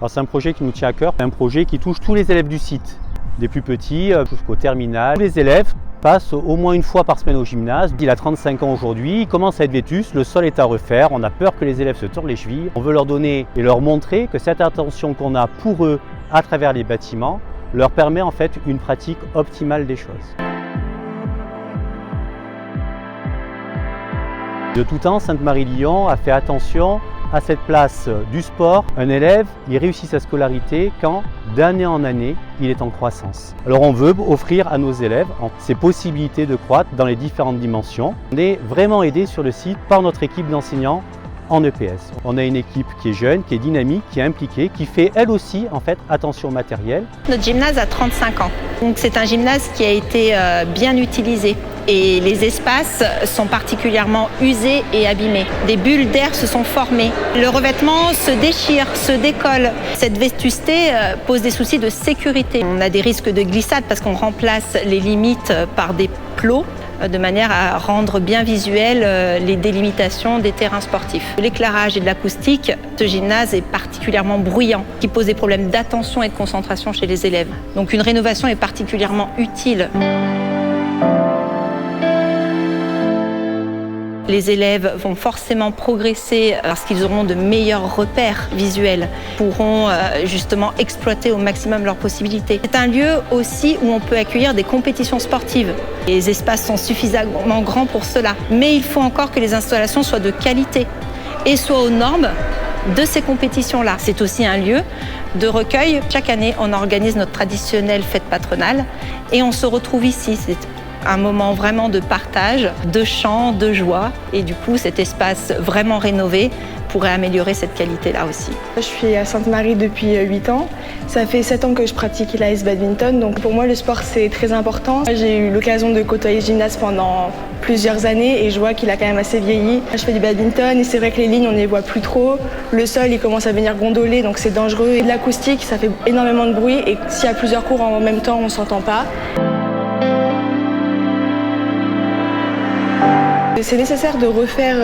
Alors c'est un projet qui nous tient à cœur, un projet qui touche tous les élèves du site, des plus petits jusqu'au terminal. Tous les élèves passent au moins une fois par semaine au gymnase. Il a 35 ans aujourd'hui, il commence à être vétus, le sol est à refaire, on a peur que les élèves se tordent les chevilles. On veut leur donner et leur montrer que cette attention qu'on a pour eux à travers les bâtiments leur permet en fait une pratique optimale des choses. De tout temps, Sainte-Marie-Lyon a fait attention à cette place du sport. Un élève, il réussit sa scolarité quand, d'année en année, il est en croissance. Alors on veut offrir à nos élèves ces possibilités de croître dans les différentes dimensions. On est vraiment aidé sur le site par notre équipe d'enseignants en EPS. On a une équipe qui est jeune, qui est dynamique, qui est impliquée, qui fait elle aussi en fait attention au matériel. Notre gymnase a 35 ans, donc c'est un gymnase qui a été bien utilisé. Et les espaces sont particulièrement usés et abîmés. Des bulles d'air se sont formées. Le revêtement se déchire, se décolle. Cette vétusté pose des soucis de sécurité. On a des risques de glissade parce qu'on remplace les limites par des plots de manière à rendre bien visuelles les délimitations des terrains sportifs. L'éclairage et de l'acoustique, ce gymnase est particulièrement bruyant, qui pose des problèmes d'attention et de concentration chez les élèves. Donc une rénovation est particulièrement utile. Les élèves vont forcément progresser parce qu'ils auront de meilleurs repères visuels, pourront justement exploiter au maximum leurs possibilités. C'est un lieu aussi où on peut accueillir des compétitions sportives. Les espaces sont suffisamment grands pour cela, mais il faut encore que les installations soient de qualité et soient aux normes de ces compétitions-là. C'est aussi un lieu de recueil. Chaque année, on organise notre traditionnelle fête patronale et on se retrouve ici. C'est un moment vraiment de partage, de chant, de joie. Et du coup, cet espace vraiment rénové pourrait améliorer cette qualité-là aussi. Je suis à Sainte-Marie depuis 8 ans. Ça fait 7 ans que je pratique l'AS Badminton. Donc pour moi, le sport, c'est très important. J'ai eu l'occasion de côtoyer ce gymnase pendant plusieurs années et je vois qu'il a quand même assez vieilli. Je fais du badminton et c'est vrai que les lignes, on ne les voit plus trop. Le sol, il commence à venir gondoler, donc c'est dangereux. Et de l'acoustique, ça fait énormément de bruit et s'il y a plusieurs cours en même temps, on ne s'entend pas. C'est nécessaire de refaire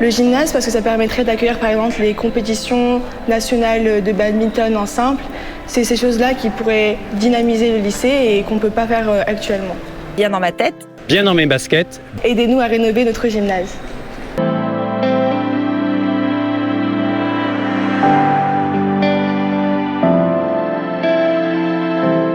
le gymnase parce que ça permettrait d'accueillir par exemple les compétitions nationales de badminton en simple. C'est ces choses-là qui pourraient dynamiser le lycée et qu'on ne peut pas faire actuellement. Bien dans ma tête. Bien dans mes baskets. Aidez-nous à rénover notre gymnase.